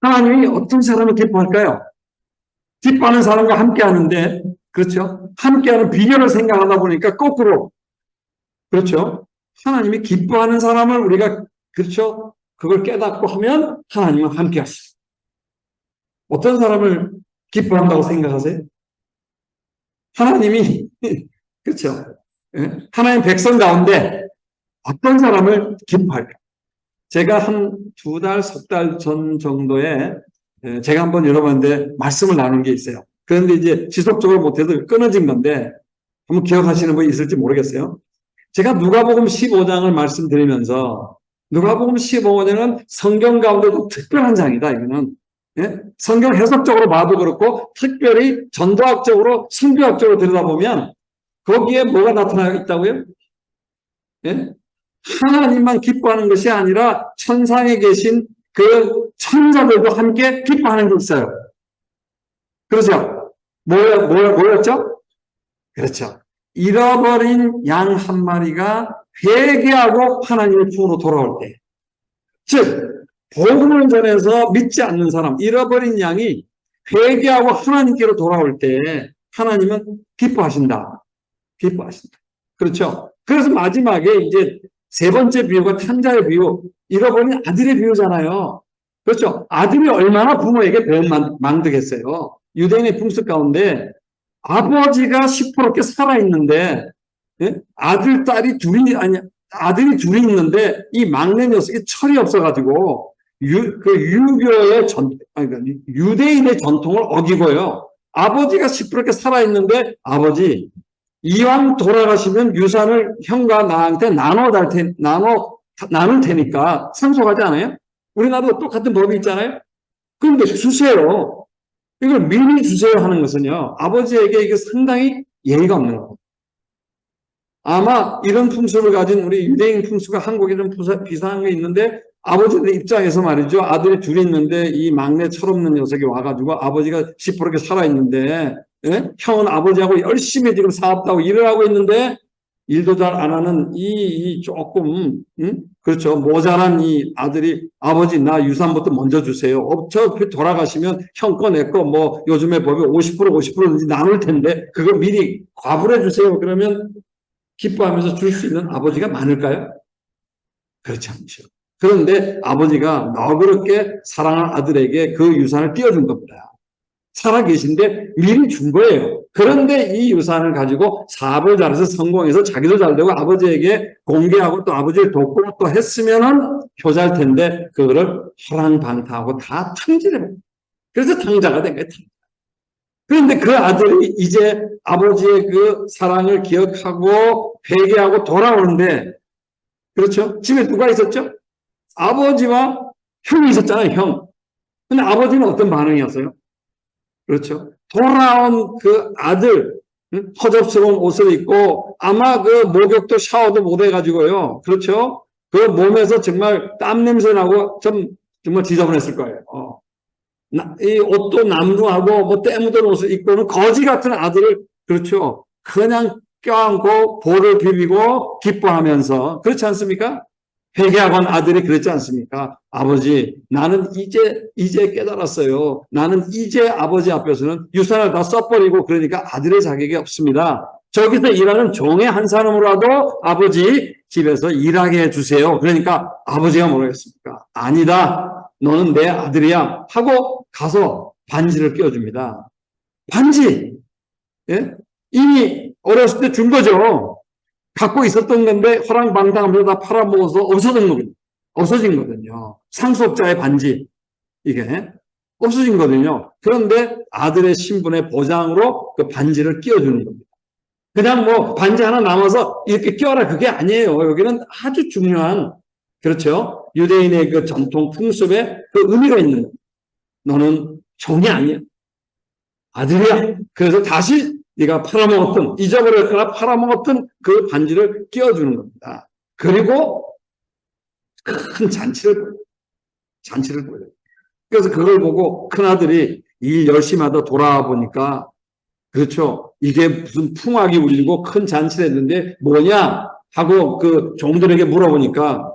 하나님이 어떤 사람을 기뻐할까요? 기뻐하는 사람과 함께 하는데, 그렇죠? 함께하는 비결을 생각하다 보니까 거꾸로, 그렇죠? 하나님이 기뻐하는 사람을 우리가, 그렇죠? 그걸 깨닫고 하면 하나님은 함께 하시죠. 어떤 사람을 기뻐한다고 생각하세요? 하나님이, 그렇죠? 하나님 백성 가운데 어떤 사람을 기뻐할까? 제가 한 2달, 3달 전 정도에 제가 한번 여러분한테 말씀을 나눈 게 있어요. 그런데 이제 지속적으로 못해서 끊어진 건데 한번 기억하시는 분이 있을지 모르겠어요. 제가 누가복음 15장을 말씀드리면서 누가복음 15장은 성경 가운데도 특별한 장이다. 이거는 성경 해석적으로 봐도 그렇고 특별히 전도학적으로 신비학적으로 들여다보면 거기에 뭐가 나타나 있다고요? 하나님만 기뻐하는 것이 아니라 천상에 계신 그 천사들도 함께 기뻐하는 게 있어요. 그렇죠? 뭐였죠? 그렇죠. 잃어버린 양 한 마리가 회개하고 하나님의 품으로 돌아올 때. 즉, 복음을 전해서 믿지 않는 사람, 잃어버린 양이 회개하고 하나님께로 돌아올 때 하나님은 기뻐하신다. 기뻐하신다. 그렇죠? 그래서 마지막에 이제 세 번째 비유가 탕자의 비유, 잃어버린 아들의 비유잖아요. 그렇죠? 아들이 얼마나 부모에게 배은망덕했어요. 유대인의 풍습 가운데 아버지가 시퍼렇게 살아있는데 아들, 딸이 아들이 둘이 있는데 이 막내 녀석이 철이 없어가지고 유교의 유대인의 전통을 어기고요. 아버지가 시퍼렇게 살아있는데 아버지 이왕 돌아가시면 유산을 형과 나한테 나눌 테니까 상속하지 않아요? 우리나라도 똑같은 법이 있잖아요? 그런데 주세요. 이걸 미리 주세요 하는 것은요, 아버지에게 이게 상당히 예의가 없는 거예요. 아마 이런 풍습을 가진 우리 유대인 풍습과 한국에 좀 비슷한 게 있는데, 아버지들 입장에서 말이죠. 아들이 둘이 있는데 이 막내 철없는 녀석이 와가지고 아버지가 시퍼렇게 살아있는데, 형은 아버지하고 열심히 지금 사업하고 일을 하고 있는데 일도 잘 안 하는 이 조금 그렇죠, 모자란 이 아들이 아버지 나 유산부터 먼저 주세요. 어차피 돌아가시면 형 거 내 거 뭐 요즘에 법이 50% 50%든지 나눌 텐데 그거 미리 과불해 주세요. 그러면 기뻐하면서 줄 수 있는 아버지가 많을까요? 그렇지 않죠. 그런데 아버지가 너그럽게 사랑하는 아들에게 그 유산을 띄워준 겁니다. 살아계신데 미리 준 거예요. 그런데 이 유산을 가지고 사업을 잘해서 성공해서 자기도 잘 되고 아버지에게 공개하고 또 아버지를 돕고 또 했으면은 효자일 텐데 그거를 허랑방탕하고 다 탕진해요. 그래서 탕자가 된 거예요. 그런데 그 아들이 이제 아버지의 그 사랑을 기억하고 회개하고 돌아오는데, 그렇죠? 집에 누가 있었죠? 아버지와 형이 있었잖아요, 형. 근데 아버지는 어떤 반응이었어요? 그렇죠. 돌아온 그 아들, 허접스러운 옷을 입고 아마 그 목욕도 샤워도 못 해가지고요. 그렇죠. 그 몸에서 정말 땀 냄새 나고 정말 지저분했을 거예요. 이 옷도 남루하고 뭐 때 묻은 옷을 입고는 거지 같은 아들을, 그렇죠, 그냥 껴안고 볼을 비비고 기뻐하면서, 그렇지 않습니까? 회개하건 아들이 그랬지 않습니까? 아버지, 나는 이제 깨달았어요. 나는 이제 아버지 앞에서는 유산을 다 써버리고 그러니까 아들의 자격이 없습니다. 저기서 일하는 종의 한 사람으로라도 아버지 집에서 일하게 해주세요. 그러니까 아버지가 뭐라 했습니까? 아니다. 너는 내 아들이야. 하고 가서 반지를 끼워줍니다. 반지. 예? 이미 어렸을 때 준 거죠. 갖고 있었던 건데 허랑방탕하면서 다 팔아먹어서 없어진 거거든요. 상속자의 반지, 이게 없어진 거거든요. 그런데 아들의 신분의 보장으로 그 반지를 끼워주는 겁니다. 그냥 뭐 반지 하나 남아서 이렇게 끼워라, 그게 아니에요. 여기는 아주 중요한, 그렇죠, 유대인의 그 전통 풍습에 그 의미가 있는 거예요. 너는 종이 아니야, 아들이야. 그래서 다시 네가 잊어버렸거나 팔아먹었던 그 반지를 끼워주는 겁니다. 그리고 큰 잔치를 보여요. 그래서 그걸 보고 큰아들이 일 열심히 하다 돌아와 보니까, 그렇죠, 이게 무슨 풍악이 울리고 큰 잔치를 했는데 뭐냐 하고 그 종들에게 물어보니까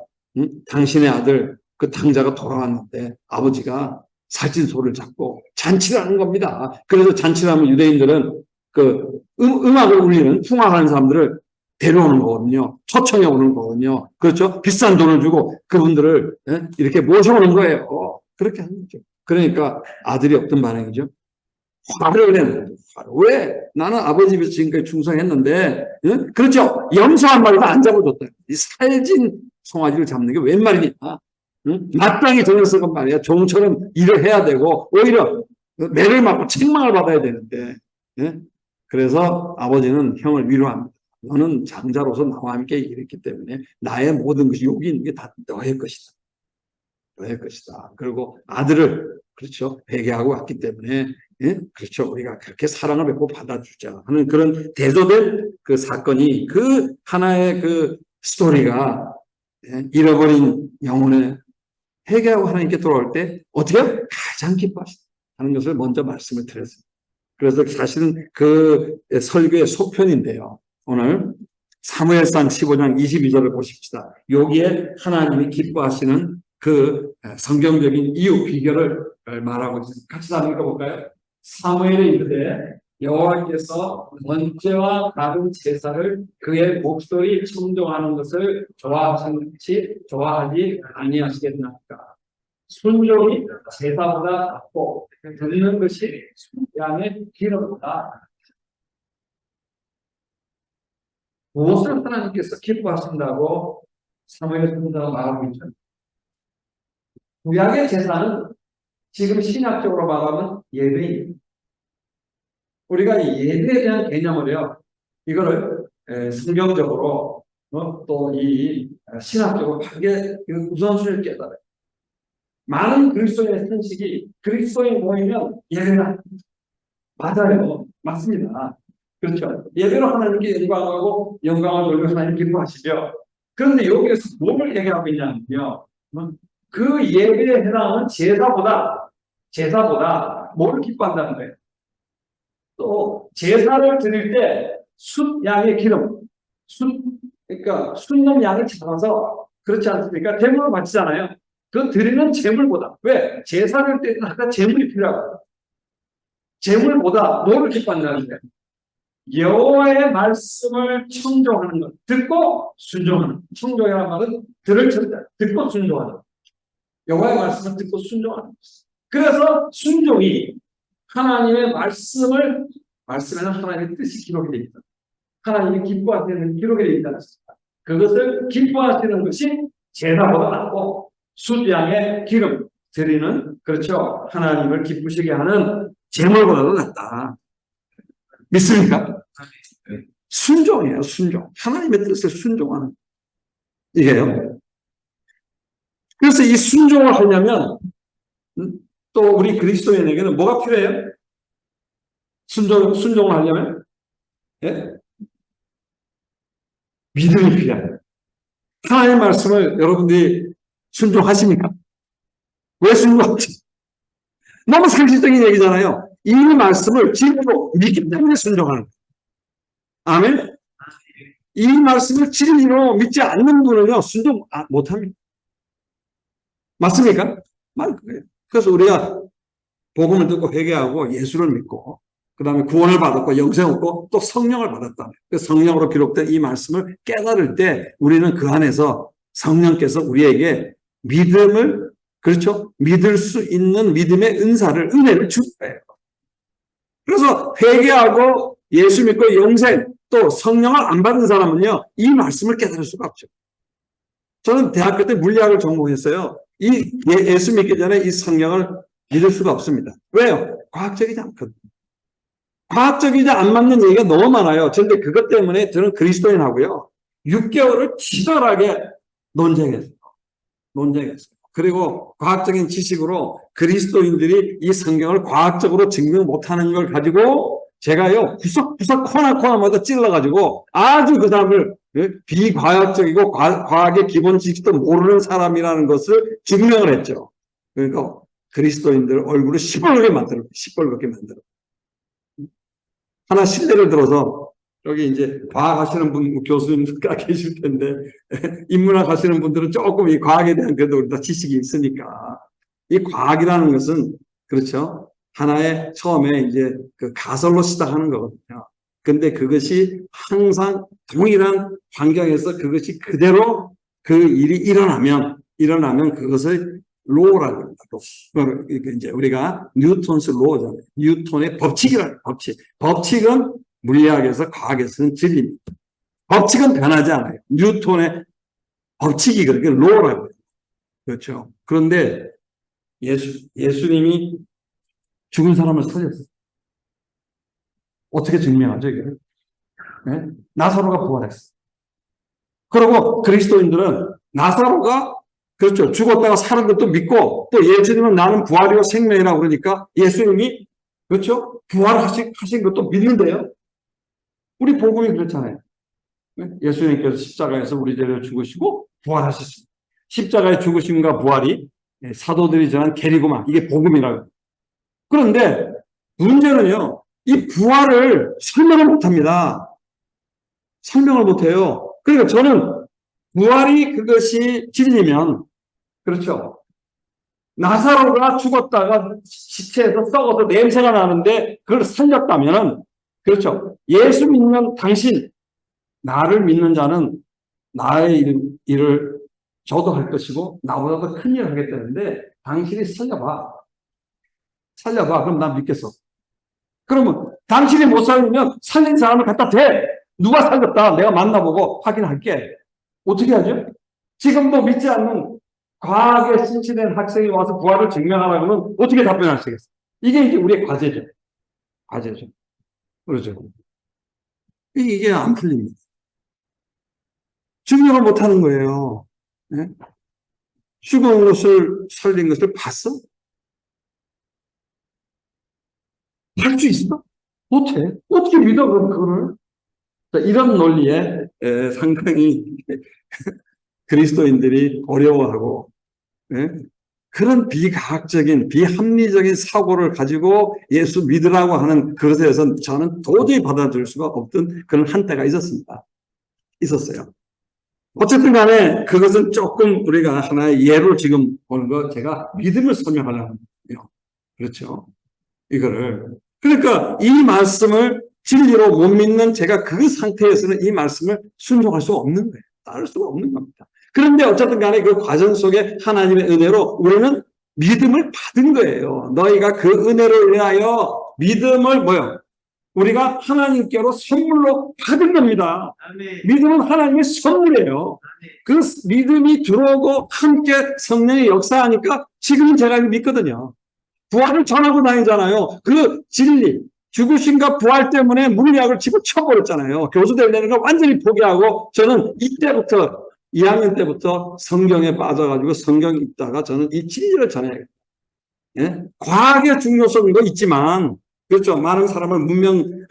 당신의 아들 그 탕자가 돌아왔는데 아버지가 살찐소를 잡고 잔치를 하는 겁니다. 그래서 잔치를 하면 유대인들은 그 음악을 울리는 풍악하는 사람들을 데려오는 거거든요. 초청해 오는 거거든요. 그렇죠? 비싼 돈을 주고 그분들을 이렇게 모셔오는 거예요. 그렇게 하는 거죠. 그러니까 아들이 없던 반응이죠. 화를 내는 거죠. 왜? 나는 아버지 집에서 지금까지 충성했는데, 응? 그렇죠? 염소한 마리도 안 잡아줬다. 이 살진 송아지를 잡는 게 웬 말이냐? 응? 마땅히 돈을 쓰건 말이야. 종처럼 일을 해야 되고, 오히려 매를 맞고 책망을 받아야 되는데, 응? 그래서 아버지는 형을 위로합니다. 너는 장자로서 나와 함께 일했기 때문에 나의 모든 것이 여기 있는 게 다 너의 것이다. 너의 것이다. 그리고 아들을 그렇죠. 회개하고 왔기 때문에 예? 그렇죠. 우리가 그렇게 사랑을 받고 받아주자 하는 그런 대조된 그 사건이 그 하나의 그 스토리가 예? 잃어버린 영혼의 회개하고 하나님께 돌아올 때 어떻게 가장 기뻐하시다 하는 것을 먼저 말씀을 드렸습니다. 그래서 사실은 그 설교의 속편인데요. 오늘 사무엘상 15장 22절을 보십시다. 여기에 하나님이 기뻐하시는 그 성경적인 이유 비결을 말하고 있습니다. 같이 한번 읽어볼까요? 사무엘에 이르되 여호와께서 번제와 다른 제사를 그의 목소리 청종하는 것을 좋아하지 아니하시겠나이까. 순종이 제사보다 낫고 드리는 것이 양의 기름보다. 무엇을 하나님께서 기뻐하신다고 사무엘 선지자가 말하고 있죠. 구약의 제사는 지금 신학적으로 말하면 예배입니다. 우리가 이 예배에 대한 개념을요, 이거를 성경적으로 또 이 신학적으로 크게 우선순위를 깨달아요. 많은 그리스도인의 상식이 그리스도인 모이면 예배가 맞아요. 맞습니다. 그렇죠. 예배로 하나님께 영광하고 영광을 돌리고 하나님 기뻐하시죠. 그런데 여기에서 뭘 얘기하고 있냐면요. 그 예배에 해당하는 제사보다 뭘 기뻐한다는 거예요. 또 제사를 드릴 때 숫양의 기름, 그러니까 숫놈 양을 잡아서 그렇지 않습니까? 제물을 바치잖아요. 그 드리는 제물보다 왜? 제사를 때는 아까 제물이 필요하거든요. 제물보다 뭐를 기뻐한다는 거예요? 여호와의 말씀을 청종하는 것, 듣고 순종하는 것. 청종이라는 말은 들을 쳤다, 듣고 순종하는 것. 여호와의 말씀을 듣고 순종하는 것. 그래서 순종이 하나님의 말씀에는 하나님의 뜻이 기록이 되어 있다. 하나님이 기뻐하시는 기록이 되어 있다는 것입니다. 그것을 기뻐하시는 것이 제사보다 낫고 숫양의 기름 드리는, 그렇죠, 하나님을 기쁘시게 하는 제물보다도 낫다. 믿습니까? 순종이에요. 순종. 하나님의 뜻을 순종하는 이게요. 그래서 이 순종을 하려면 또 우리 그리스도인에게는 뭐가 필요해요? 순종을 하려면 예? 믿음이 필요해요. 하나님의 말씀을 여러분들이 순종하십니까? 왜 순종하지? 너무 상식적인 얘기잖아요. 이 말씀을 진리로 믿기 때문에 순종하는 거예요. 아멘? 이 말씀을 진리로 믿지 않는 분은요, 순종 못합니다. 맞습니까? 맞아요. 그래서 우리가 복음을 듣고 회개하고 예수를 믿고 그 다음에 구원을 받았고 영생을 얻고 또 성령을 받았다. 그 성령으로 기록된 이 말씀을 깨달을 때 우리는 그 안에서 성령께서 우리에게 믿음을, 그렇죠, 믿을 수 있는 믿음의 은혜를 줄 거예요. 그래서 회개하고 예수 믿고 영생 또 성령을 안 받은 사람은요, 이 말씀을 깨달을 수가 없죠. 저는 대학교 때 물리학을 전공했어요. 예수 믿기 전에 이 성령을 믿을 수가 없습니다. 왜요? 과학적이지 않거든요. 과학적이지 안 맞는 얘기가 너무 많아요. 그런데 그것 때문에 저는 그리스도인하고요, 6개월을 치열하게 논쟁했어요. 그리고 과학적인 지식으로 그리스도인들이 이 성경을 과학적으로 증명 못하는 걸 가지고 제가요, 구석구석 코너마다 찔러가지고 아주 그 사람을 비과학적이고 과학의 기본 지식도 모르는 사람이라는 것을 증명을 했죠. 그러니까 그리스도인들 얼굴을 시뻘겋게 만들어. 하나 실례를 들어서 여기 이제 과학하시는 분 교수님가 계실 텐데 인문학 하시는 분들은 조금 이 과학에 대한 그래도 우리 다 지식이 있으니까 이 과학이라는 것은, 그렇죠. 하나의 처음에 이제 그 가설로 시작하는 거거든요. 근데 그것이 항상 동일한 환경에서 그것이 그대로 그 일이 일어나면 그것을 로라고 합니다. 이제 우리가 뉴턴스 로잖아요. 뉴턴의 법칙이라는 법칙. 법칙은 물리학에서 과학에서는 진리입니다. 법칙은 변하지 않아요. 뉴턴의 법칙이 그렇게 로라고 해요. 그렇죠. 그런데 예수님이 죽은 사람을 살렸어요. 어떻게 증명하죠, 이게? 네? 나사로가 부활했어요. 그리고 그리스도인들은 나사로가 그렇죠. 죽었다가 살은 것도 믿고 또 예수님은 나는 부활이요 생명이라고 그러니까 예수님이 그렇죠. 부활하신 것도 믿는데요. 우리 복음이 그렇잖아요. 예수님께서 십자가에서 우리 죄를 죽으시고 부활하셨습니다. 십자가의 죽으심과 부활이 사도들이 전한 계리고만 이게 복음이라고. 그런데 문제는요. 이 부활을 설명을 못합니다. 설명을 못해요. 그러니까 저는 부활이 그것이 진리면 그렇죠. 나사로가 죽었다가 시체에서 썩어서 냄새가 나는데 그걸 살렸다면 그렇죠. 예수 믿는 당신, 나를 믿는 자는 나의 일을 저도 할 것이고 나보다 더 큰 일을 하겠다는데 당신이 살려봐. 그럼 난 믿겠어. 그러면 당신이 못 살리면 살린 사람을 갖다 대. 누가 살렸다. 내가 만나보고 확인할게. 어떻게 하죠? 지금도 믿지 않는 과학에 신취된 학생이 와서 부활을 증명하라고 하면 어떻게 답변하시겠어요? 이게 이제 우리의 과제죠. 그렇죠. 이게 안 풀립니다. 증명을 못 하는 거예요. 네? 죽은 것을 살린 것을 봤어? 할 수 있어? 못해. 어떻게 믿어, 그거를? 이런 논리에 상당히 그리스도인들이 어려워하고, 예? 그런 비과학적인, 비합리적인 사고를 가지고 예수 믿으라고 하는 그것에 대해서는 저는 도저히 받아들일 수가 없던 그런 한때가 있었어요. 어쨌든 간에 그것은 조금 우리가 하나의 예로 지금 보는 거 제가 믿음을 설명하려는 거예요. 그렇죠. 이거를. 그러니까 이 말씀을 진리로 못 믿는 제가 그 상태에서는 이 말씀을 순종할 수 없는 거예요. 따를 수가 없는 겁니다. 그런데 어쨌든 간에 그 과정 속에 하나님의 은혜로 우리는 믿음을 받은 거예요. 너희가 그 은혜로 인하여 믿음을 우리가 하나님께로 선물로 받은 겁니다. 믿음은 하나님의 선물이에요. 그 믿음이 들어오고 함께 성령이 역사하니까 지금 제가 믿거든요. 부활을 전하고 다니잖아요. 그 진리, 죽으심과 부활 때문에 물리학을 집어쳐버렸잖아요. 교수들 되는 걸 완전히 포기하고 저는 이때부터 2학년 때부터 성경에 빠져가지고 성경 읽다가 저는 이 진리를 전해야겠다. 예? 과학의 중요성도 있지만 그렇죠. 많은 사람을 문명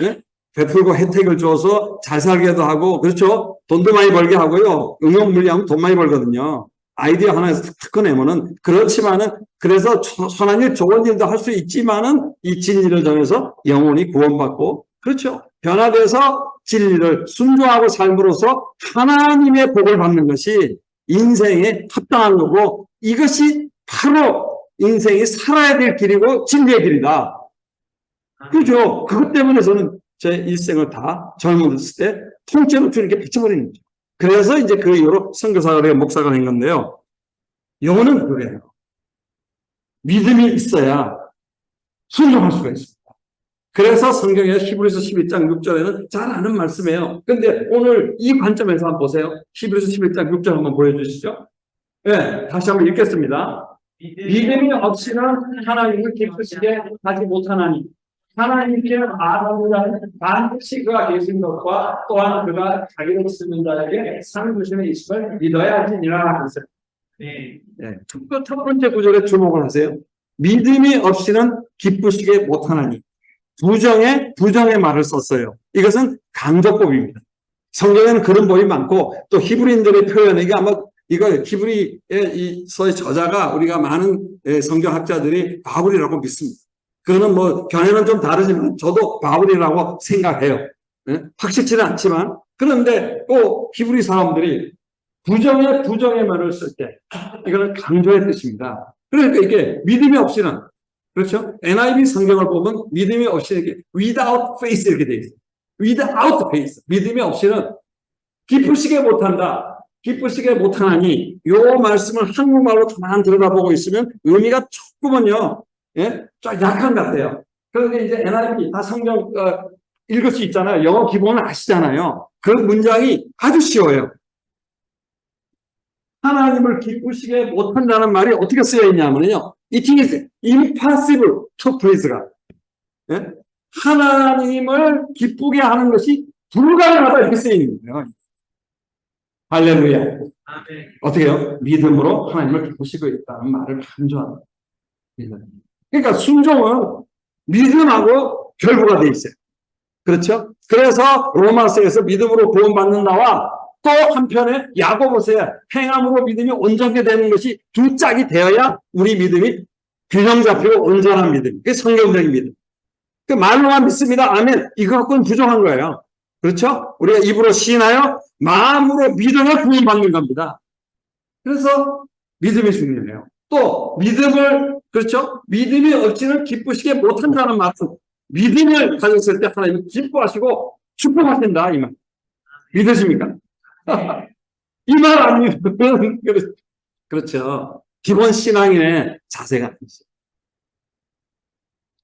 베풀고 혜택을 줘서 잘 살게도 하고 그렇죠. 돈도 많이 벌게 하고요. 응용 물리하면 돈 많이 벌거든요. 아이디어 하나에서 탁 꺼내면은 그렇지만은 그래서 선한 일 좋은 일도 할 수 있지만은 이 진리를 전해서 영혼이 구원받고 그렇죠. 변화돼서 진리를 순종하고 삶으로써 하나님의 복을 받는 것이 인생에 합당한 거고 이것이 바로 인생이 살아야 될 길이고 진리의 길이다. 그죠? 그것 때문에 저는 제 일생을 다 젊었을 때 통째로 주님께 바쳐버리는 거죠. 그래서 이제 그 이후로 선교사가 되고 목사가 된 건데요. 영혼은 그래요. 믿음이 있어야 순종할 수가 있습니다. 그래서 성경에 히브리서 11장 6절에는 잘 아는 말씀이에요. 근데 오늘 이 관점에서 한번 보세요. 히브리서 11장 6절 한번 보여주시죠. 네, 다시 한번 읽겠습니다. 믿음이 없이는 하나님을 기쁘시게 하지 못하나니 하나님께 말하는 반드시 그가 계신 것과 또한 그가 자기를 쓰는 자에게 상 주시는 있음을 믿어야 하니라 하세요. 첫 번째 구절에 주목을 하세요. 믿음이 없이는 기쁘시게 못하나니 부정의 말을 썼어요. 이것은 강조법입니다. 성경에는 그런 법이 많고 또 히브리인들의 표현이 아마 이거 히브리의 서의 저자가 우리가 많은 성경학자들이 바울이라고 믿습니다. 그거는 뭐 견해는 좀 다르지만 저도 바울이라고 생각해요. 확실치는 않지만 그런데 또 히브리 사람들이 부정의 말을 쓸 때 이거는 강조의 뜻입니다. 그러니까 이게 믿음이 없이는, 그렇죠? NIV 성경을 보면 믿음이 없이는 이렇게 without faith 이렇게 돼 있어요. without faith. 믿음이 없이는 기쁘시게 못한다. 기쁘시게 못하나니, 요 말씀을 한국말로 가만 들여다보고 있으면 의미가 조금은요, 예? 좀 약한 것 같아요. 그런데 이제 NIV 다 성경, 읽을 수 있잖아요. 영어 기본을 아시잖아요. 그 문장이 아주 쉬워요. 하나님을 기쁘시게 못한다는 말이 어떻게 쓰여 있냐면요. It is impossible to please God. 예? 하나님을 기쁘게 하는 것이 불가능하다 이렇게 쓰여 있는 거예요. 할렐루야. 아멘. 어떻게 해요? 믿음으로 하나님을 기쁘시고 있다는 말을 강조하는 거예요. 그러니까 순종은 믿음하고 결부가 돼 있어요. 그렇죠? 그래서 로마서에서 믿음으로 구원받는 나와 또 한편에 야고보서에 행함으로 믿음이 온전하게 되는 것이 두 짝이 되어야 우리 믿음이 균형 잡히고 온전한 믿음. 그게 성경적인 믿음. 그 말로만 믿습니다. 아멘. 이거 갖고는 부족한 거예요. 그렇죠? 우리가 입으로 시인하여 마음으로 믿음을 구원받는 겁니다. 그래서 믿음이 중요해요. 또 믿음을, 그렇죠? 믿음이 없이는 기쁘시게 못한다는 말은 믿음을 가졌을 때 하나님은 기뻐하시고 축복하신다 이 말. 믿으십니까? 이 말 안 믿으면 그렇죠. 기본 신앙인의 자세가 있어요.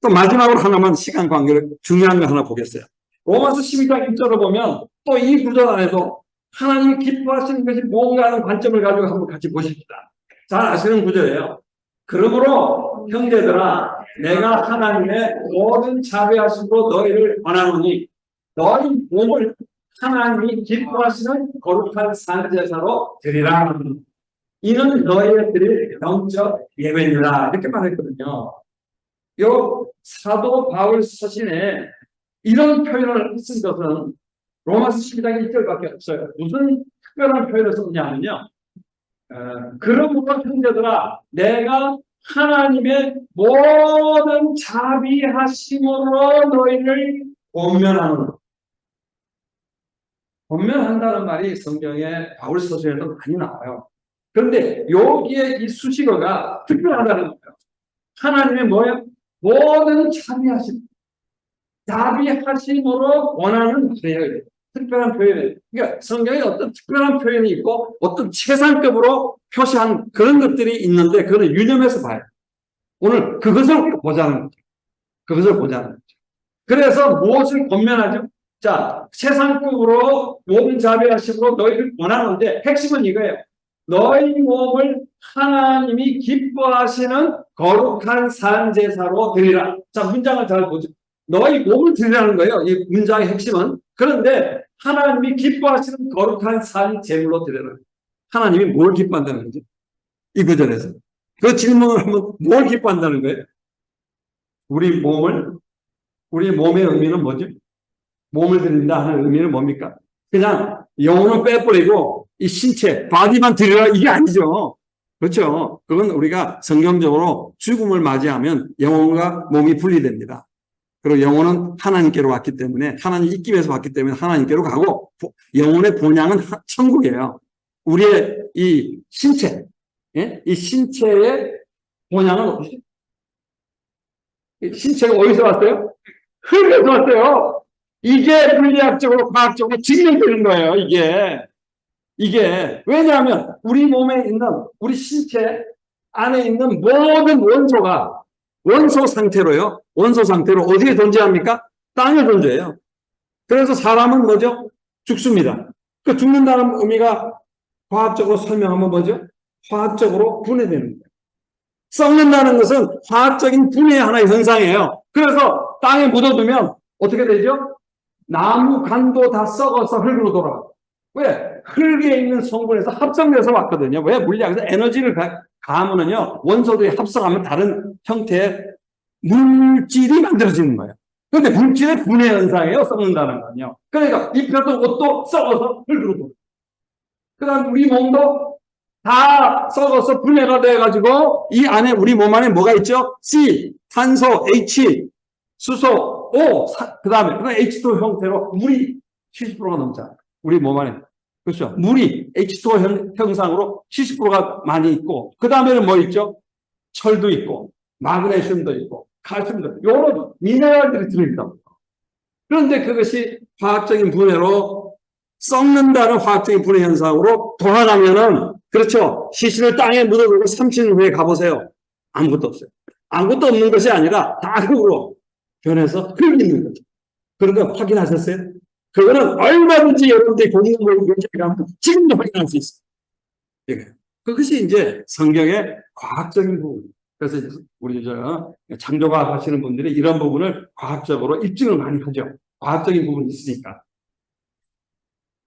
또 마지막으로 하나만 시간 관계를 중요한 거 하나 보겠어요. 로마서 12장 1절을 보면 또 이 구절 안에도 하나님이 기뻐하시는 것이 뭔가 하는 관점을 가지고 한번 같이 보십시다. 잘 아시는 구절이에요. 그러므로 형제들아 내가 하나님의 모든 자비하심으로 너희를 권하노니 너희 몸을 하나님이 기뻐하시는 거룩한 산제사로 드리라. 이는 너희의 드릴 영적 예배니라. 이렇게 말했거든요. 요 사도 바울 서신에 이런 표현을 쓴 것은 로마서 12장 1절밖에 없어요. 무슨 특별한 표현을 썼냐면요. 그러므로 형제들아 내가 하나님의 모든 자비하심으로 너희를 권면하노라. 권면한다는 말이 성경에 바울 서신에도 많이 나와요. 그런데 여기에 이 수식어가 특별하다는 거예요. 하나님의 뭐예요? 모든 자비하심으로 원하는 말이에요. 특별한 표현이에요. 그러니까 성경에 어떤 특별한 표현이 있고 어떤 최상급으로 표시한 그런 것들이 있는데 그거는 유념해서 봐요. 오늘 그것을 보자는 거죠. 그것을 보자는 거죠. 그래서 무엇을 권면하죠? 자, 최상급으로 모든 자비하심으로 너희를 원하는데 핵심은 이거예요. 너희 몸을 하나님이 기뻐하시는 거룩한 산제사로 드리라. 자, 문장을 잘 보죠. 너희 몸을 드리라는 거예요. 이 문장의 핵심은. 그런데 하나님이 기뻐하시는 거룩한 산 제물로 드리라. 하나님이 뭘 기뻐한다는 거죠? 이 구절에서. 그 질문을 하면 뭘 기뻐한다는 거예요? 우리 몸의 의미는 뭐죠? 몸을 드린다 하는 의미는 뭡니까? 그냥 영혼을 빼버리고 이 신체, 바디만 드리라 이게 아니죠. 그렇죠. 그건 우리가 성경적으로 죽음을 맞이하면 영혼과 몸이 분리됩니다. 그리고 영혼은 하나님께로 왔기 때문에 하나님 입김에서 왔기 때문에 하나님께로 가고 영혼의 본향은 천국이에요. 우리의 이 신체, 예? 이 신체의 본향은 어디죠? 신체가 어디서 왔어요? 흙에서 왔어요. 이게 물리학적으로 과학적으로 증명되는 거예요. 이게 왜냐하면 우리 몸에 있는 우리 신체 안에 있는 모든 원소가 원소 상태로요. 원소 상태로 어디에 존재합니까? 땅에 존재해요. 그래서 사람은 뭐죠? 죽습니다. 그 죽는다는 의미가 과학적으로 설명하면 뭐죠? 화학적으로 분해되는 거예요. 썩는다는 것은 화학적인 분해의 하나의 현상이에요. 그래서 땅에 묻어두면 어떻게 되죠? 나무 간도 다 썩어서 흙으로 돌아가요. 왜? 흙에 있는 성분에서 합성돼서 왔거든요. 왜? 물리학에서 에너지를 가하면은요, 원소들이 합성하면 다른 형태의 물질이 만들어지는 거예요. 그런데 물질의 분해 현상이에요, 썩는다는 건요. 그러니까 입혔던 옷도 썩어서 흙으로 돌아가요. 그 다음 우리 몸도 다 썩어서 분해가 돼가지고 이 안에 우리 몸 안에 뭐가 있죠? C, 탄소, H, 수소, O, 그 다음에 H2O 형태로 물이 70%가 넘잖아요. 우리 몸 안에. 그렇죠. 물이 H2O 형상으로 70%가 많이 있고 그 다음에는 뭐 있죠? 철도 있고, 마그네슘도 있고, 칼슘도 있고, 이런 미네랄들이 들어있다고. 그런데 그것이 화학적인 분해로 썩는다는 화학적인 분해 현상으로 돌아가면은, 그렇죠. 시신을 땅에 묻어두고 30년 후에 가보세요. 아무것도 없어요. 아무것도 없는 것이 아니라 다 흙으로 변해서 흙이 있는 거죠. 그런 거 확인하셨어요? 그거는 얼마든지 여러분들이 공부를 가면 지금도 확인할 수 있어요. 예. 그것이 이제 성경의 과학적인 부분. 그래서 우리 창조과학 하시는 분들이 이런 부분을 과학적으로 입증을 많이 하죠. 과학적인 부분이 있으니까.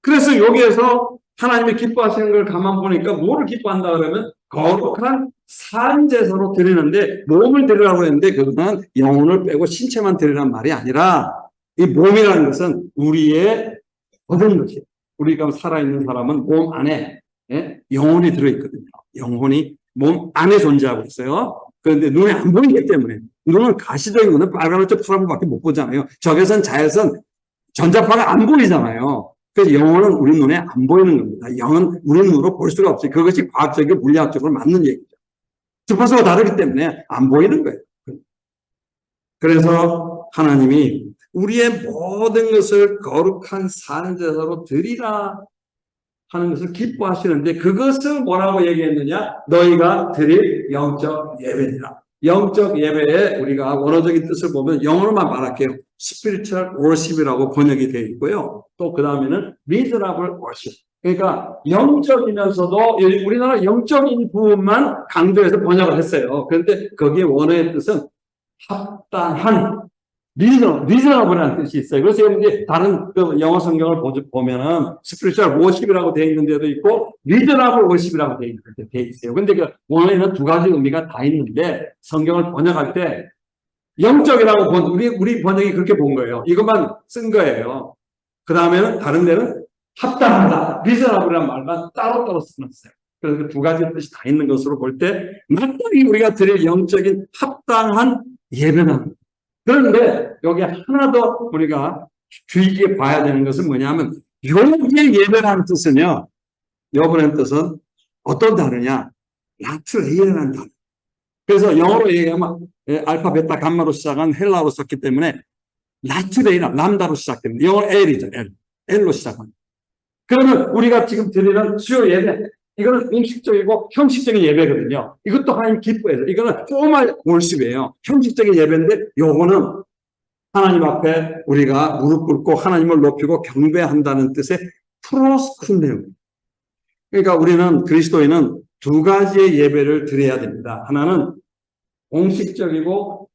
그래서 여기에서 하나님이 기뻐하시는 걸 가만 보니까 뭐를 기뻐한다 그러면 거룩한 산제사로 드리는데 몸을 드리라고 했는데 그거는 영혼을 빼고 신체만 드리란 말이 아니라 이 몸이라는 것은 우리의 모든 것이에요. 우리가 살아있는 사람은 몸 안에 영혼이 들어있거든요. 영혼이 몸 안에 존재하고 있어요. 그런데 눈에 안 보이기 때문에 눈은 가시적인 거는 빨간색 파란색밖에 못 보잖아요. 적외선, 자외선, 전자파가 안 보이잖아요. 그래서 영혼은 우리 눈에 안 보이는 겁니다. 영은 우리 눈으로 볼 수가 없어요. 그것이 과학적이고 물리학적으로 맞는 얘기죠. 주파수가 다르기 때문에 안 보이는 거예요. 그래서 하나님이 우리의 모든 것을 거룩한 산제사로 드리라 하는 것을 기뻐하시는데 그것을 뭐라고 얘기했느냐? 너희가 드릴 영적 예배니라. 영적 예배에 우리가 원어적인 뜻을 보면 영어로만 말할게요. spiritual worship이라고 번역이 되어 있고요. 또 그 다음에는 reasonable worship. 그러니까 영적이면서도 우리나라 영적인 부분만 강조해서 번역을 했어요. 그런데 거기에 원어의 뜻은 합당한 리저너블이라는 뜻이 있어요. 그래서 이제 다른 영어 성경을 보면은 스피리추얼 워십이라고 되어 있는 데도 있고 리저너블 워십이라고 되어 있어요. 근데 그 원어에는 두 가지 의미가 다 있는데 성경을 번역할 때 영적이라고 우리 번역이 그렇게 본 거예요. 이것만 쓴 거예요. 그 다음에는 다른 데는 합당하다, 리저너블이라는 말만 따로따로 써놨어요. 그래서 그 두 가지 뜻이 다 있는 것으로 볼 때 마땅히 우리가 드릴 영적인 합당한 예배는 그런데 여기 하나 더 우리가 주의 깊게 봐야 되는 것은 뭐냐면 여기에 예배라는 뜻은요. 여분의 뜻은 어떤 단어냐? 라트레이라는 단어. 그래서 영어로 얘기하면 알파, 베타, 감마로 시작한 헬라어로 썼기 때문에 라트레이라, 람다로 시작됩니다. 영어 L이죠. L로 시작합니다. 그러면 우리가 지금 드리는 수요 예배 이거는 공식적이고 형식적인 예배거든요. 이것도 하나님 기뻐해서 이거는 포멀 월십이에요. 형식적인 예배인데 요거는 하나님 앞에 우리가 무릎 꿇고 하나님을 높이고 경배한다는 뜻의 프로스쿤네요. 그러니까 우리는 그리스도인은 두 가지의 예배를 드려야 됩니다. 하나는 공식적이고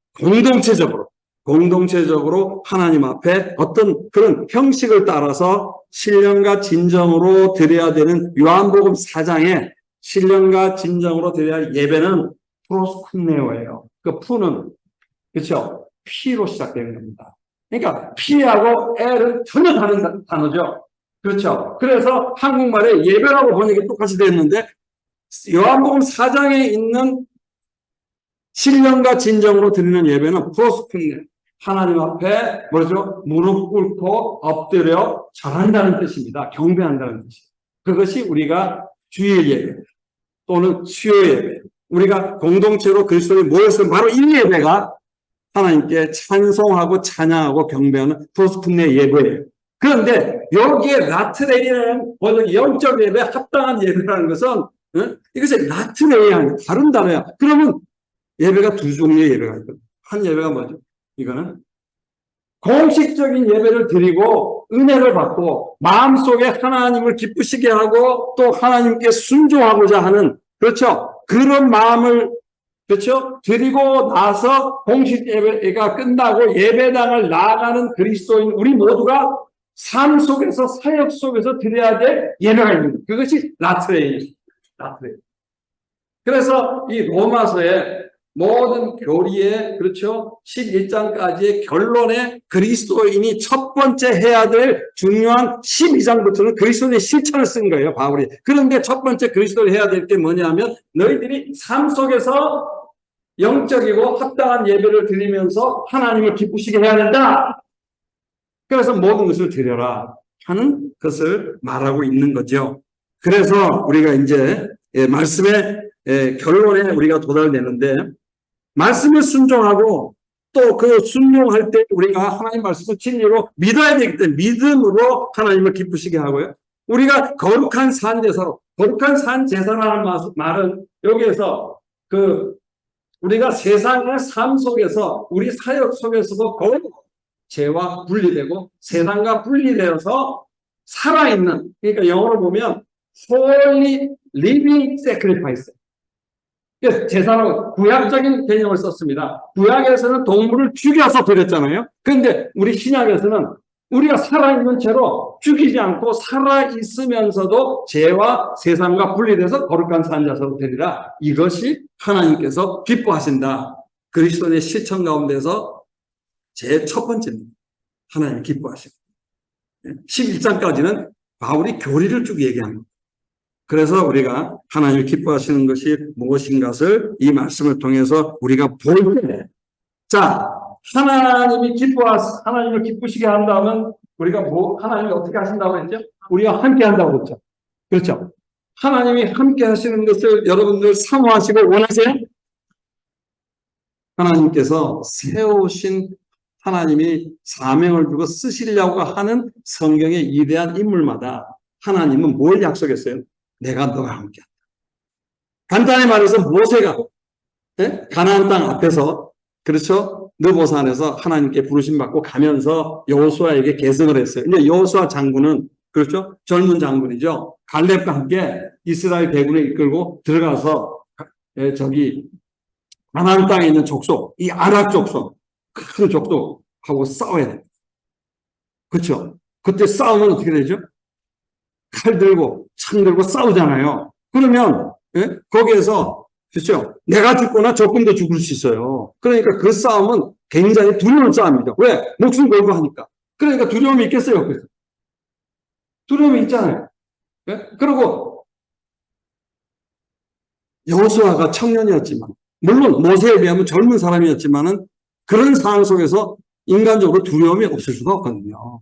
공동체적으로 하나님 앞에 어떤 그런 형식을 따라서 신령과 진정으로 드려야 되는 요한복음 4장에 신령과 진정으로 드려야 할 예배는 프로스쿤네오예요. 그 푸는 그렇죠? P로 시작되는 겁니다. 그러니까 P하고 L은 전혀 다른 단어죠. 그렇죠? 그래서 한국말에 예배라고 번역이 똑같이 되었는데 요한복음 4장에 있는 신령과 진정으로 드리는 예배는 프로스쿤네 하나님 앞에 뭐죠? 무릎 꿇고 엎드려 절한다는 뜻입니다. 경배한다는 뜻이에요. 그것이 우리가 주일 예배 또는 수요 예배 우리가 공동체로 그리스도에 모여서 바로 이 예배가 하나님께 찬송하고 찬양하고 경배하는 프로스쿤네 예배예요. 그런데 여기에 라트레이라는 영적 예배 합당한 예배라는 것은 이것이 라트레이야 다른 단어야. 그러면 예배가 두 종류의 예배가 있거든요. 한 예배가 뭐죠? 이거는 공식적인 예배를 드리고 은혜를 받고 마음속에 하나님을 기쁘시게 하고 또 하나님께 순종하고자 하는 그렇죠? 그런 마음을 그렇죠? 드리고 나서 공식 예배가 끝나고 예배당을 나아가는 그리스도인 우리 모두가 삶 속에서 사역 속에서 드려야 될 예배가 있는 거예요. 그것이 라트레이예요. 그래서 이 로마서에 모든 교리의 그렇죠 11장까지의 결론에 그리스도인이 첫 번째 해야 될 중요한 12장부터는 그리스도인의 실천을 쓴 거예요 바울이. 그런데 첫 번째 그리스도인이 해야 될 게 뭐냐면 너희들이 삶 속에서 영적이고 합당한 예배를 드리면서 하나님을 기쁘시게 해야 된다. 그래서 모든 것을 드려라 하는 것을 말하고 있는 거죠. 그래서 우리가 이제 말씀에 결론에 우리가 도달되는데, 말씀에 순종하고 또 그 순종할 때 우리가 하나님 말씀을 진리로 믿어야 되기 때문에 믿음으로 하나님을 기쁘시게 하고요. 우리가 거룩한 산제사로, 거룩한 산제사라는 말은 여기에서 우리가 세상의 삶 속에서 우리 사역 속에서도 거룩 죄와 분리되고 세상과 분리되어서 살아있는, 그러니까 영어로 보면 holy living sacrifice. 제사로 구약적인 개념을 썼습니다. 구약에서는 동물을 죽여서 드렸잖아요. 그런데 우리 신약에서는 우리가 살아있는 채로 죽이지 않고 살아있으면서도 죄와 세상과 분리돼서 거룩한 산자서로 드리라. 이것이 하나님께서 기뻐하신다. 그리스도의 실천 가운데서 제일 첫 번째입니다. 하나님 기뻐하십니다. 11장까지는 바울이 교리를 쭉 얘기합니다. 그래서 우리가 하나님을 기뻐하시는 것이 무엇인가를 이 말씀을 통해서 우리가 볼 때, 자, 하나님을 기쁘시게 한다면 우리가 하나님이 어떻게 하신다고 했죠? 우리가 함께 한다고 그랬죠. 그렇죠? 하나님이 함께 하시는 것을 여러분들 사모하시고 원하세요? 하나님께서 세우신 하나님이 사명을 주고 쓰시려고 하는 성경의 위대한 인물마다 하나님은 뭘 약속했어요? 내가 너와 함께 한다. 간단히 말해서 모세가 가나안 땅 앞에서, 그렇죠? 느보산에서 하나님께 부르심 받고 가면서 여호수아에게 계승을 했어요. 이제 여호수아 장군은, 그렇죠? 젊은 장군이죠. 갈렙과 함께 이스라엘 대군을 이끌고 들어가서 가나안 땅에 있는 족속, 이 아락 족속, 큰 족속하고 싸워야 됩니다. 그렇죠? 그때 싸우면 어떻게 되죠? 칼 들고 창 들고 싸우잖아요. 그러면 거기에서, 그렇죠? 내가 죽거나 적군도 죽을 수 있어요. 그러니까 그 싸움은 굉장히 두려운 싸움이죠. 왜? 목숨 걸고 하니까. 그러니까 두려움이 있겠어요, 없겠어요? 두려움이 있잖아요. 그리고 여호수아가 청년이었지만, 물론 모세에 비하면 젊은 사람이었지만은 그런 상황 속에서 인간적으로 두려움이 없을 수가 없거든요.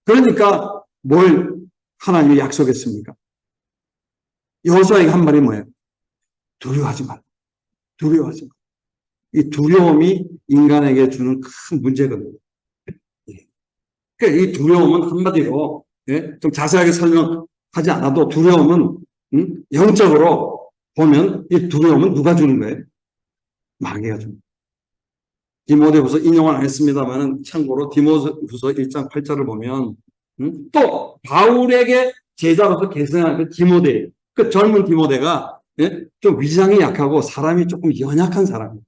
그러니까 뭘 하나님이 약속했습니까? 여호수아에게 한 말이 뭐예요? 두려워하지 말라. 두려워하지 말라. 이 두려움이 인간에게 주는 큰 문제거든요. 그러니까 이 두려움은 한마디로, 좀 자세하게 설명하지 않아도 두려움은, 영적으로 보면 이 두려움은 누가 주는 거예요? 마귀가 줍니다. 디모데후서 인용은 안 했습니다만은 참고로 디모데후서 1장 8절을 보면 또 바울에게 제자로서 계승한 그 디모데, 그 젊은 디모데가 좀 위장이 약하고 사람이 조금 연약한 사람이에요.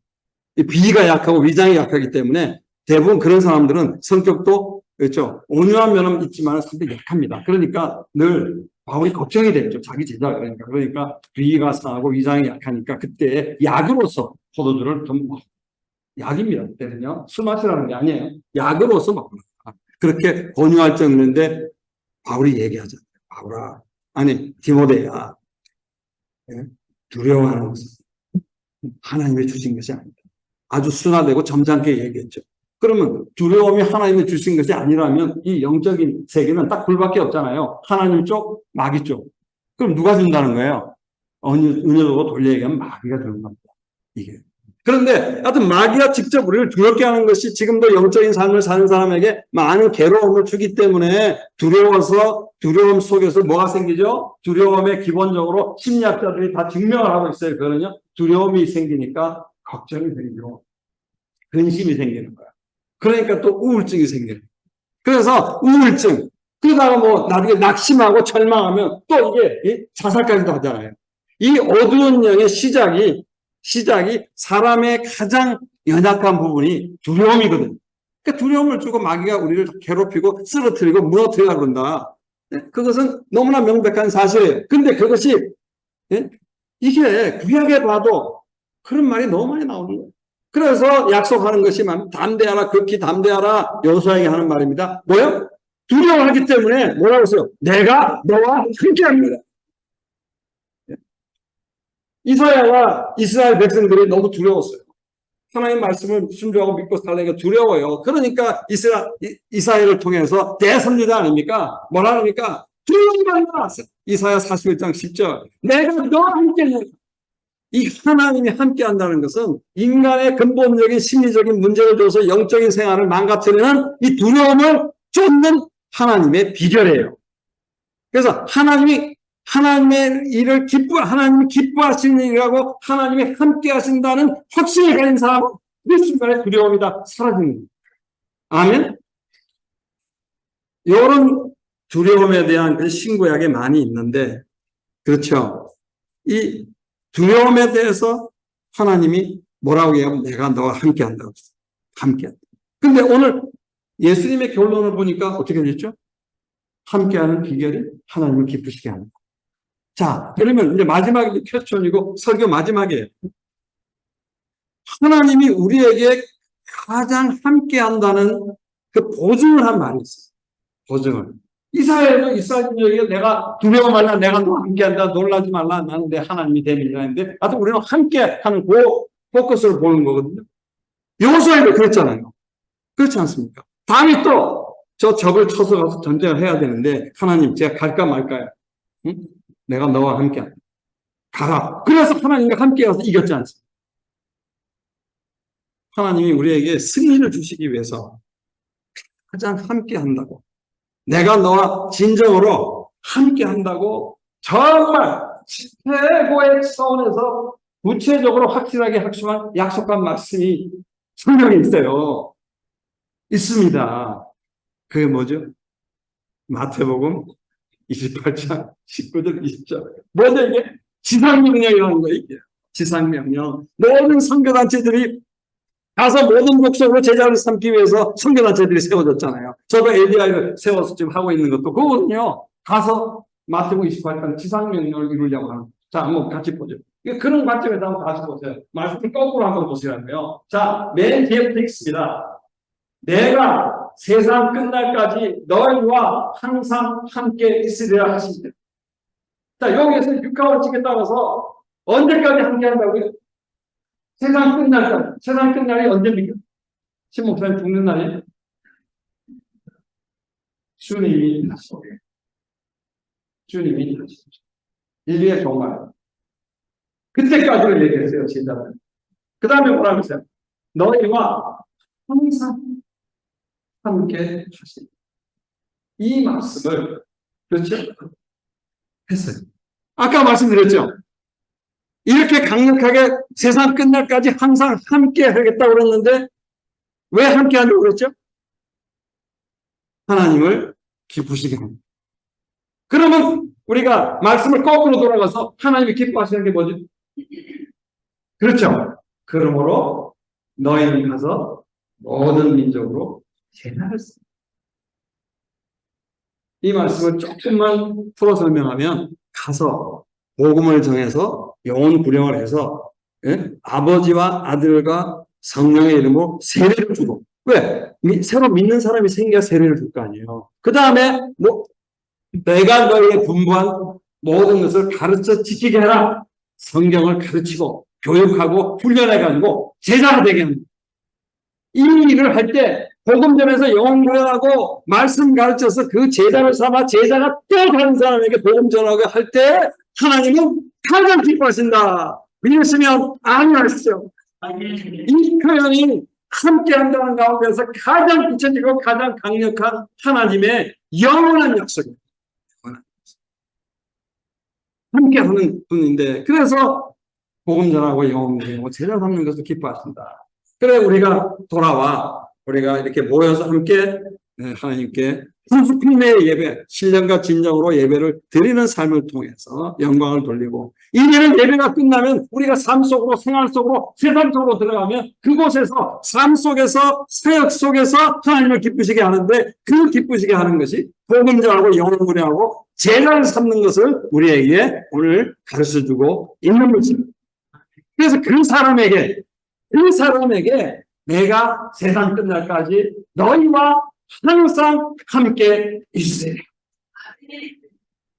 비위가 약하고 위장이 약하기 때문에 대부분 그런 사람들은 성격도, 그렇죠, 온유한 면은 있지만 상당히 약합니다. 그러니까 늘 바울이 걱정이 됐죠. 자기 제자가 그러니까 비위가 상하고 위장이 약하니까 그때 약으로서 포도주를 좀 약입니다. 그때는요. 술 마시라는 게 아니에요. 약으로서 먹는 거야. 그렇게 권유할 정도인데 바울이 얘기하잖아요. 바울아, 아니 디모데야, 두려워하는 것은 하나님이 주신 것이 아니다. 아주 순화되고 점잖게 얘기했죠. 그러면 두려움이 하나님이 주신 것이 아니라면 이 영적인 세계는 딱 둘밖에 없잖아요. 하나님 쪽, 마귀 쪽. 그럼 누가 준다는 거예요? 은혜로 돌려 얘기하면 마귀가 주는 겁니다. 이게. 그런데 하여튼 마귀가 직접 우리를 두렵게 하는 것이 지금도 영적인 삶을 사는 사람에게 많은 괴로움을 주기 때문에 두려움 속에서 뭐가 생기죠? 두려움에 기본적으로 심리학자들이 다 증명을 하고 있어요. 그거는요. 두려움이 생기니까 걱정이 생기고 근심이 생기는 거야. 그러니까 또 우울증이 생기는 거야. 그래서 우울증, 그러다가 뭐 나중에 낙심하고 절망하면 또 이게 자살까지도 하잖아요. 이 어두운 영의 시작이 사람의 가장 연약한 부분이 두려움이거든요. 그러니까 두려움을 주고 마귀가 우리를 괴롭히고 쓰러뜨리고 무너뜨리려고 그런다. 그것은 너무나 명백한 사실이에요. 근데 그것이 이게 구약에 봐도 그런 말이 너무 많이 나오는 거예요. 그래서 약속하는 것이 담대하라, 극히 담대하라, 여호수아에게 하는 말입니다. 뭐요? 두려워하기 때문에 뭐라고 했어요? 내가 너와 함께합니다. 이사야와 이스라엘 백성들이 너무 두려웠어요. 하나님 말씀을 순종하고 믿고 살려니까 두려워요. 그러니까 이사야를 통해서 대선지자 아닙니까? 뭐라 합니까? 두려워하지 말라. 이사야 41장 10절. 내가 너와 함께해. 이 하나님이 함께 한다는 것은 인간의 근본적인 심리적인 문제를 줘서 영적인 생활을 망가뜨리는 이 두려움을 쫓는 하나님의 비결이에요. 그래서 하나님의 일을 하나님이 기뻐하시는 일이라고 하나님이 함께 하신다는 확신을 가진 사람은 그 순간에 두려움이 다 사라지는 거예요. 아멘? 이런 두려움에 대한 그 신구약에 많이 있는데, 그렇죠. 이 두려움에 대해서 하나님이 뭐라고 해요? 내가 너와 함께 한다고 했어요. 함께 한다. 근데 오늘 예수님의 결론을 보니까 어떻게 됐죠? 함께하는 비결이 하나님을 기쁘시게 하는 거. 자, 그러면 이제 마지막 퀘스천이고 설교 마지막이에요. 하나님이 우리에게 가장 함께한다는 그 보증을 한 말이 있어요. 보증을. 이스라엘에게 내가 두려워 말라, 내가 너와 함께한다, 놀라지 말라, 나는 내 하나님이 됨이라 했는데, 하여튼 우리는 함께하는 그 포커스를 보는 거거든요. 여호수아에도 그랬잖아요. 그렇지 않습니까? 다음에 또 저 적을 쳐서 가서 전쟁을 해야 되는데 하나님 제가 갈까 말까요? 응? 내가 너와 함께한다. 가라. 그래서 하나님과 함께 가서 이겼지 않습니까? 하나님이 우리에게 승리를 주시기 위해서 가장 함께 한다고. 내가 너와 진정으로 함께 한다고 정말 최고의 차원에서 구체적으로 확실하게 약속한 말씀이 성경에 있어요. 있습니다. 그게 뭐죠? 마태복음 28장 19절 20절. 뭐죠 이게? 지상명령이라는 거예요. 이게. 지상명령. 모든 선교단체들이 가서 모든 족속으로 제자를 삼기 위해서 선교단체들이 세워졌잖아요. 저도 ADI를 세워서 지금 하고 있는 것도 그거거든요. 가서 마태복음 28장 지상명령을 이루려고 하는. 자, 한번 같이 보죠. 그런 관점에서 한번 다시 보세요. 말씀을 거꾸로 한번 보시라고요. 자, 맨 뒤에부터 읽습니다. 내가 세상 끝날까지 너희와 항상 함께 있으리라 하십니다. 자, 여기에서 육하원칙에 따라서 언제까지 함께 한다고요? 세상 끝날까지. 세상 끝날이 언제입니까? 신목사님 죽는 날이에요? 주님이 다시오죠. 주님이 다시오죠. 인류의 종말. 그때까지를 얘기했어요, 제자들. 그 다음에 뭐라고 했어요? 너희와 항상 함께 하시니. 이 말씀을, 그렇죠? 했어요. 아까 말씀드렸죠? 이렇게 강력하게 세상 끝날까지 항상 함께 하겠다고 그랬는데, 왜 함께 하려고 그랬죠? 하나님을 기쁘시게 합니다. 그러면 우리가 말씀을 거꾸로 돌아가서 하나님이 기뻐하시는 게 뭐죠? 그렇죠? 그러므로 너희는 가서 모든 민족으로 제자를 씁니다. 이 말씀을 조금만 풀어 설명하면 가서 복음을 정해서 영혼 구령을 해서 아버지와 아들과 성령의 이름으로 세례를 주고 왜? 새로 믿는 사람이 생겨야 세례를 줄 거 아니에요. 그 다음에 내가 너희에게 분부한 모든 것을 가르쳐 지키게 해라. 성경을 가르치고 교육하고 훈련해가지고 제자가 되게 합니다. 이 일을 할 때 복음전에서 영혼 구령하고 말씀 가르쳐서 그 제자를 삼아 제자가 또 다른 사람에게 복음 전하고 할 때 하나님은 가장 기뻐하신다. 믿으시면 아멘 하시죠. 이 표현이 함께 한다는 가운데서 가장 구체적이고 가장 강력한 하나님의 영원한 약속입니다. 함께 하는 분인데 그래서 복음 전하고 영혼 구령하고 제자 삼는 것을 기뻐하신다. 그래 우리가 돌아와 우리가 이렇게 모여서 함께 하나님께 풍수풍매의 예배, 신령과 진정으로 예배를 드리는 삶을 통해서 영광을 돌리고 이제는 예배가 끝나면 우리가 삶 속으로 생활 속으로 세상 속으로 들어가면 그곳에서 삶 속에서 사역 속에서 하나님을 기쁘시게 하는데 그 기쁘시게 하는 것이 복음 전하고 영혼 구령하고 제자를 삼는 것을 우리에게 오늘 가르쳐주고 있는 것입니다. 그래서 그 사람에게 내가 세상 끝날까지 너희와 항상 함께 있으리라.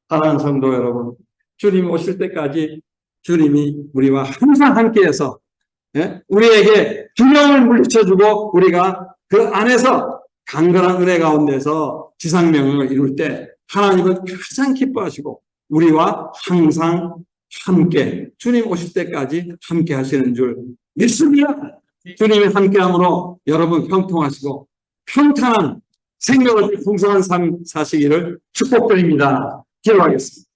사랑하는 성도 여러분, 주님 오실 때까지 주님이 우리와 항상 함께해서 우리에게 두려움을 물리쳐주고 우리가 그 안에서 강건한 은혜 가운데서 지상명령을 이룰 때 하나님은 가장 기뻐하시고 우리와 항상 함께 주님 오실 때까지 함께 하시는 줄 믿습니다. 주님이 함께함으로 여러분 형통하시고 평탄한 생명을 풍성한 삶 사시기를 축복드립니다. 기도하겠습니다.